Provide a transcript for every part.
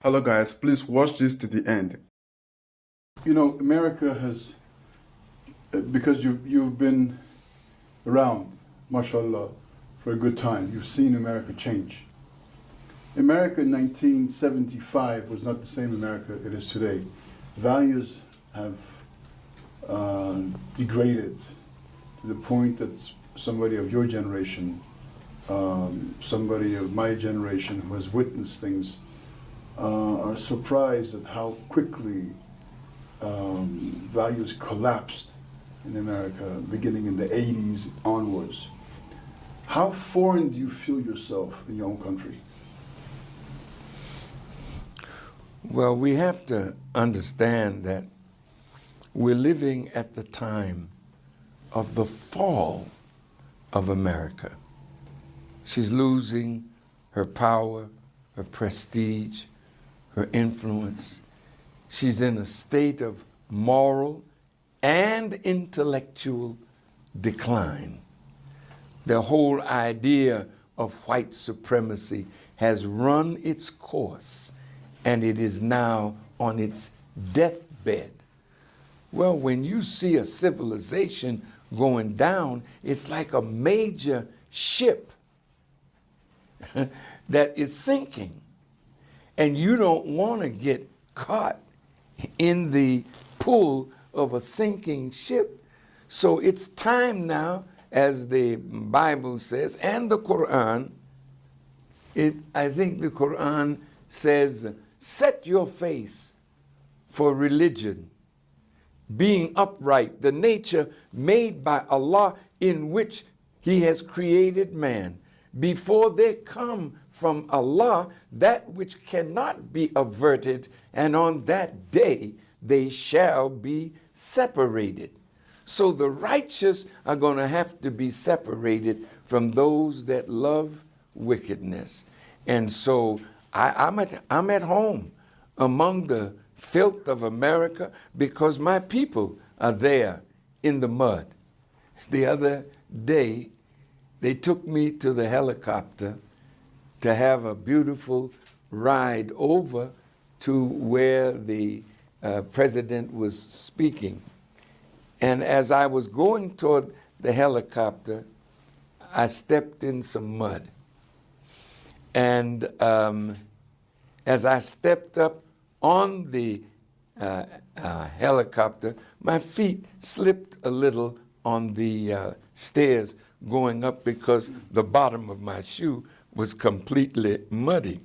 Hello guys, please watch this to the end. You know, America has, because you've been around, mashallah, for a good time. You've seen America change. America in 1975 was not the same America it is today. Values have degraded to the point that somebody of your generation, somebody of my generation who has witnessed things, are surprised at how quickly values collapsed in America, beginning in the 80s onwards. How foreign do you feel yourself in your own country? Well, we have to understand that we're living at the time of the fall of America. She's losing her power, her prestige, her influence. She's in a state of moral and intellectual decline. The whole idea of white supremacy has run its course, and it is now on its deathbed. Well, when you see a civilization going down, it's like a major ship that is sinking. And you don't want to get caught in the pull of a sinking ship. So it's time now, as the Bible says, and the Quran, I think the Quran says, set your face for religion, being upright, the nature made by Allah in which He has created man. Before they come from Allah that which cannot be averted, and on that day they shall be separated. So the righteous are going to have to be separated from those that love wickedness. And so I'm at home among the filth of America because my people are there in the mud. The other day, they took me to the helicopter to have a beautiful ride over to where the president was speaking. And as I was going toward the helicopter, I stepped in some mud. And as I stepped up on the helicopter, my feet slipped a little on the stairs going up because the bottom of my shoe was completely muddy.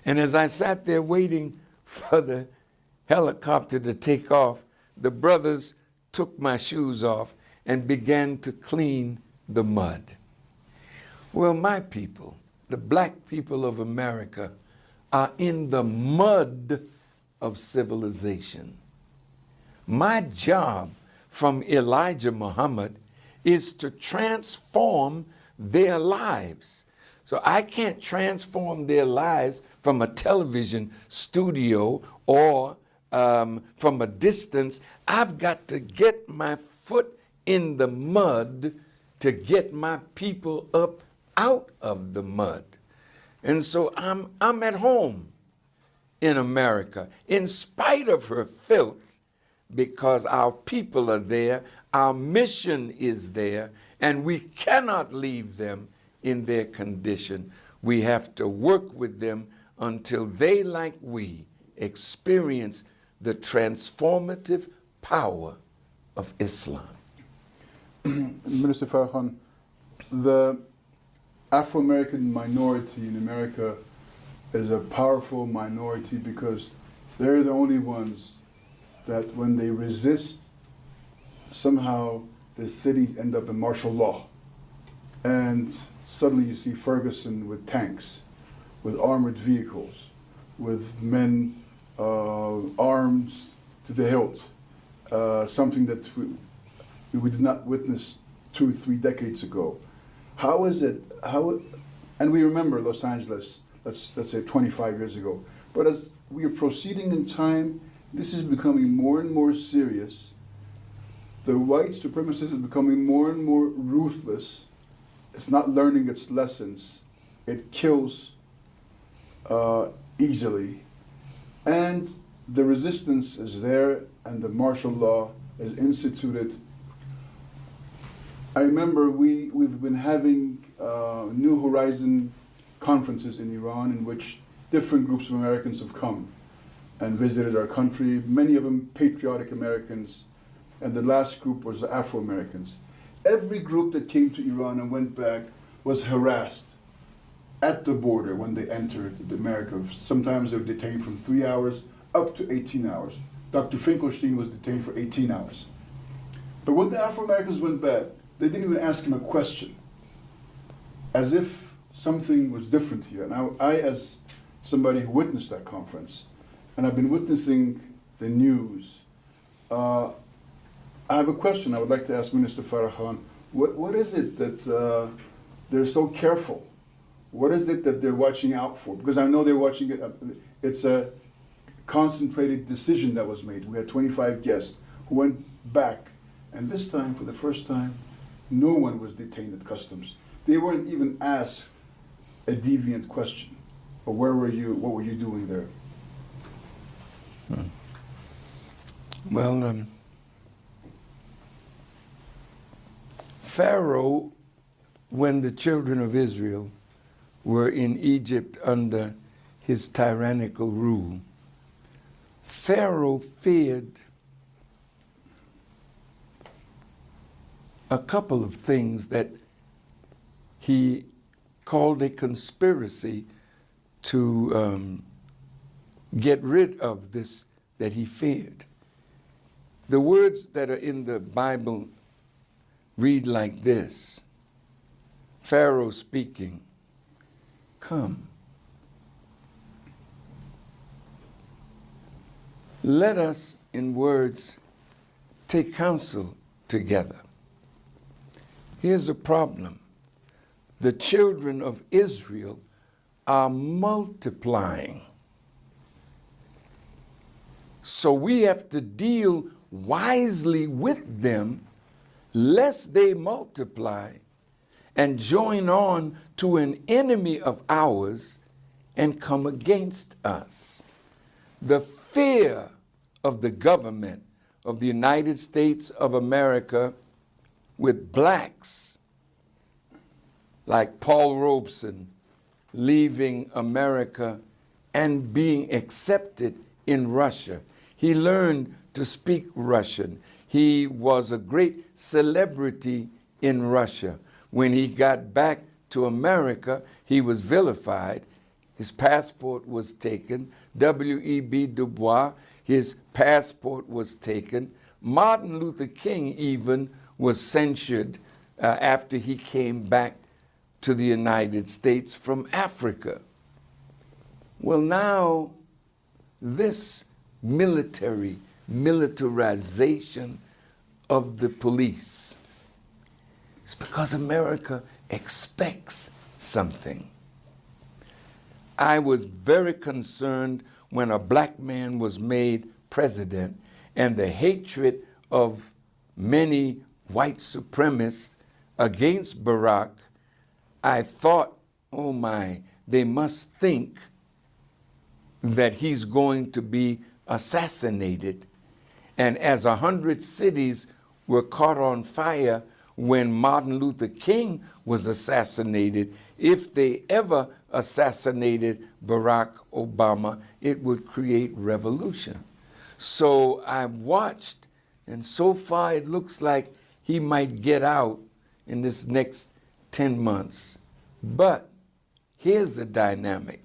And as I sat there waiting for the helicopter to take off, the brothers took my shoes off and began to clean the mud. Well, my people, the black people of America, are in the mud of civilization. My job from Elijah Muhammad is to transform their lives. So I can't transform their lives from a television studio or from a distance. I've got to get my foot in the mud to get my people up out of the mud. And so I'm at home in America, in spite of her filth, because our people are there, our mission is there, and we cannot leave them in their condition. We have to work with them until they, like we, experience the transformative power of Islam. Minister Farhan, the Afro-American minority in America is a powerful minority because they're the only ones that when they resist, somehow the cities end up in martial law. And suddenly you see Ferguson with tanks, with armored vehicles, with men armed to the hilt, something that we did not witness 2 or 3 decades ago. How is it, and we remember Los Angeles, let's say 25 years ago, but as we are proceeding in time, this is becoming more and more serious. The white supremacist is becoming more and more ruthless. It's not learning its lessons. It kills easily. And the resistance is there, and the martial law is instituted. I remember we've been having New Horizon conferences in Iran in which different groups of Americans have come and visited our country, many of them patriotic Americans, and the last group was the Afro-Americans. Every group that came to Iran and went back was harassed at the border when they entered America. Sometimes they were detained from 3 hours up to 18 hours. Dr. Finkelstein was detained for 18 hours. But when the Afro-Americans went back, they didn't even ask him a question, as if something was different here. Now, I, as somebody who witnessed that conference, and I've been witnessing the news, I have a question I would like to ask Minister Farrakhan. What is it that they're so careful? What is it that they're watching out for? Because I know they're watching it. It's a concentrated decision that was made. We had 25 guests who went back, and this time, for the first time, no one was detained at customs. They weren't even asked a deviant question, or where were you, what were you doing there? Well, Pharaoh, when the children of Israel were in Egypt under his tyrannical rule, Pharaoh feared a couple of things that he called a conspiracy to get rid of this that he feared. The words that are in the Bible read like this: Pharaoh speaking, "Come, let us in words take counsel together." Here's a problem. The children of Israel are multiplying. So we have to deal wisely with them, lest they multiply and join on to an enemy of ours and come against us. The fear of the government of the United States of America with blacks like Paul Robeson leaving America and being accepted in Russia. He learned to speak Russian. He was a great celebrity in Russia. When he got back to America, he was vilified. His passport was taken. W.E.B. Du Bois, his passport was taken. Martin Luther King even was censured after he came back to the United States from Africa. Well, now this militarization of the police, it's because America expects something. I was very concerned when a black man was made president, and the hatred of many white supremacists against Barack. I thought, oh my, they must think that he's going to be assassinated. And as 100 cities were caught on fire when Martin Luther King was assassinated, if they ever assassinated Barack Obama, it would create revolution. So I watched, and so far it looks like he might get out in this next 10 months. But here's the dynamic.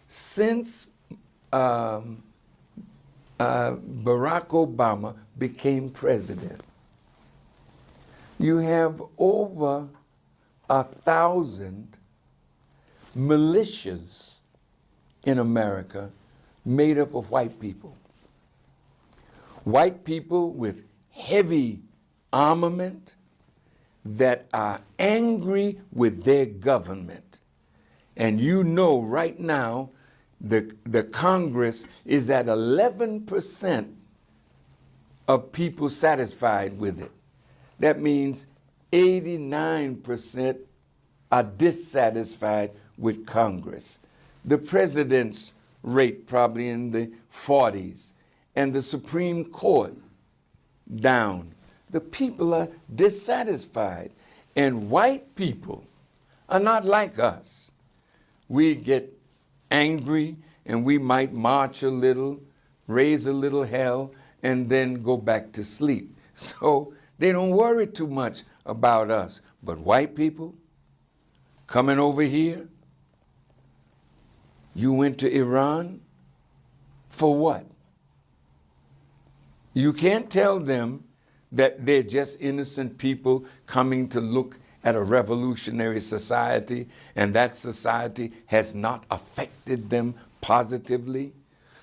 Since Barack Obama became president, you have over 1,000 militias in America made up of white people. White people with heavy armament that are angry with their government. And you know right now the Congress is at 11% of people satisfied with it. That means 89% are dissatisfied with Congress. The president's rate probably in the 40s, and the Supreme Court down. The people are dissatisfied, and white people are not like us. We get angry and we might march a little, raise a little hell, and then go back to sleep. So they don't worry too much about us. But white people coming over here, you went to Iran for what? You can't tell them that they're just innocent people coming to look at a revolutionary society, and that society has not affected them positively.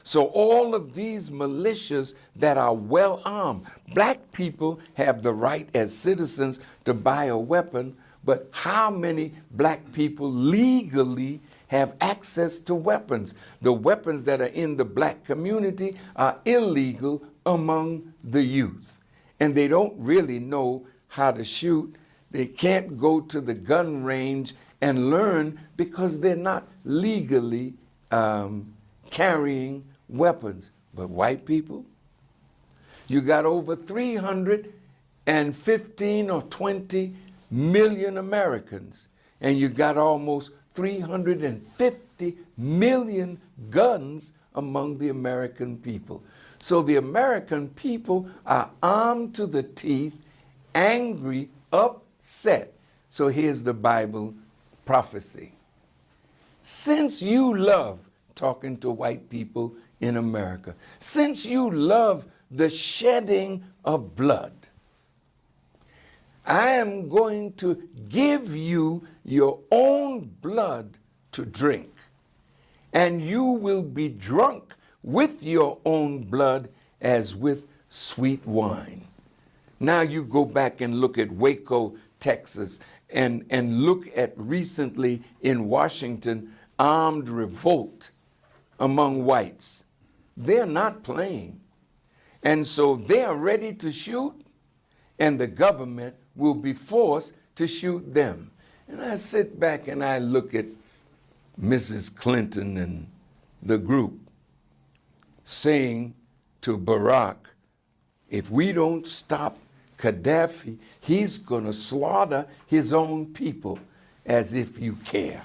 So all of these militias that are well armed, black people have the right as citizens to buy a weapon, but how many black people legally have access to weapons? The weapons that are in the black community are illegal among the youth, and they don't really know how to shoot. They can't go to the gun range and learn because they're not legally carrying weapons. But white people, you got over 315 or 20 million Americans, and you got almost 350 million guns among the American people. So the American people are armed to the teeth, angry, upset. So here's the Bible prophecy. Since you love talking to white people in America, since you love the shedding of blood, I am going to give you your own blood to drink, and you will be drunk with your own blood as with sweet wine. Now you go back and look at Waco, Texas, and look at recently in Washington, armed revolt among whites. They're not playing. And so they are ready to shoot, and the government will be forced to shoot them. And I sit back and I look at Mrs. Clinton and the group saying to Barack, if we don't stop Gaddafi, he's going to slaughter his own people, as if you care.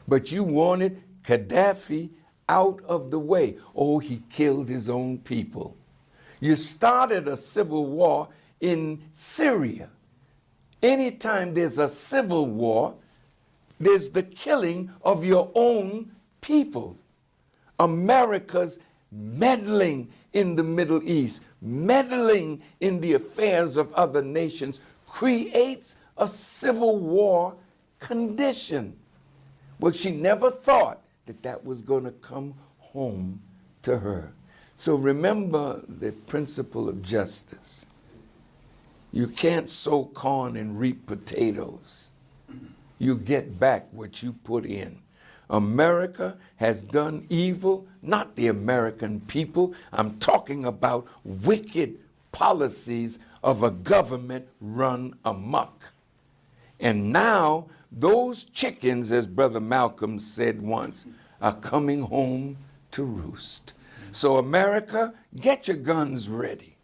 But you wanted Gaddafi out of the way. Oh, he killed his own people. You started a civil war in Syria. Anytime there's a civil war, there's the killing of your own people. America's meddling in the Middle East, meddling in the affairs of other nations, creates a civil war condition. But she never thought that that was going to come home to her. So remember the principle of justice. You can't sow corn and reap potatoes. You get back what you put in. America has done evil, not the American people. I'm talking about wicked policies of a government run amok. And now those chickens, as Brother Malcolm said once, are coming home to roost. So America, get your guns ready,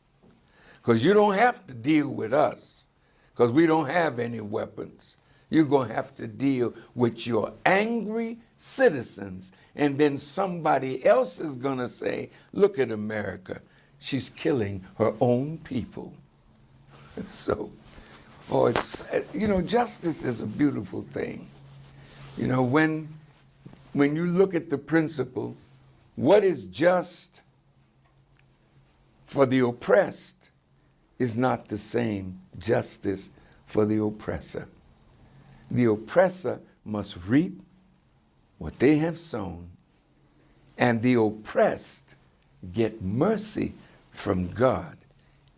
because you don't have to deal with us, because we don't have any weapons. You're going to have to deal with your angry citizens, and then somebody else is going to say, look at America, she's killing her own people. So, it's, justice is a beautiful thing. When you look at the principle, what is just for the oppressed is not the same justice for the oppressor. The oppressor must reap what they have sown, and the oppressed get mercy from God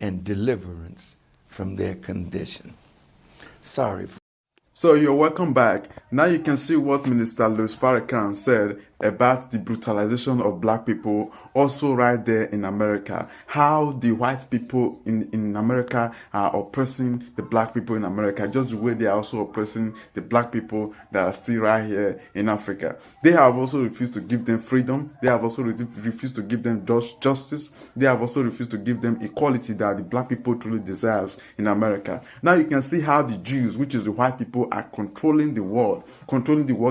and deliverance from their condition. Sorry. So you're welcome back. Now you can see what Minister Louis Farrakhan said about the brutalization of black people also right there in America. How the white people in America are oppressing the black people in America, just the way they are also oppressing the black people that are still right here in Africa. They have also refused to give them freedom. They have also refused to give them justice. They have also refused to give them equality that the black people truly deserve in America. Now you can see how the Jews, which is the white people, are controlling the world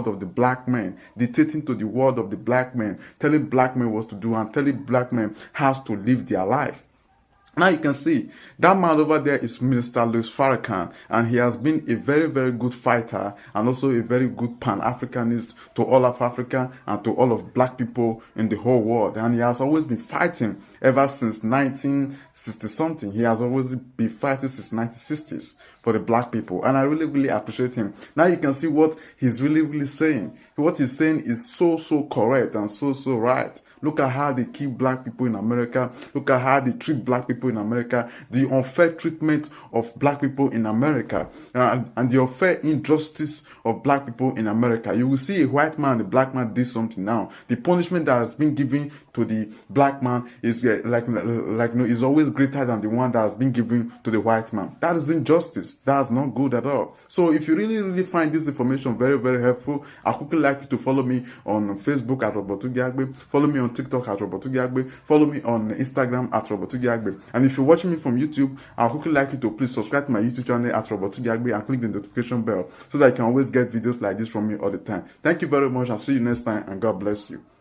of the black man, dictating to the world of the black man, telling black men what to do and telling black men how to live their life. Now you can see that man over there is Minister Louis Farrakhan, and he has been a very, very good fighter and also a very good Pan-Africanist to all of Africa and to all of black people in the whole world. And he has always been fighting ever since 1960 something. He has always been fighting since 1960s for the black people, and I really, really appreciate him. Now you can see what he's really, really saying. What he's saying is so correct and so right. Look at how they kill black people in America. Look at how they treat black people in America. The unfair treatment of black people in America. And the unfair injustice of black people in America. You will see a white man, the black man did something now. The punishment that has been given to the black man is is always greater than the one that has been given to the white man. That is injustice. That's not good at all. So if you really, really find this information very, very helpful, I quickly like you to follow me on Facebook at Robotugiagbe. Follow me on TikTok at Robotugiagbe. Follow me on Instagram at Robotugiagbe. And if you're watching me from YouTube, I'll quickly like you to please subscribe to my YouTube channel at Robotugiagbe and click the notification bell so that you can always get videos like this from me all the time. Thank you very much. I'll see you next time, and God bless you.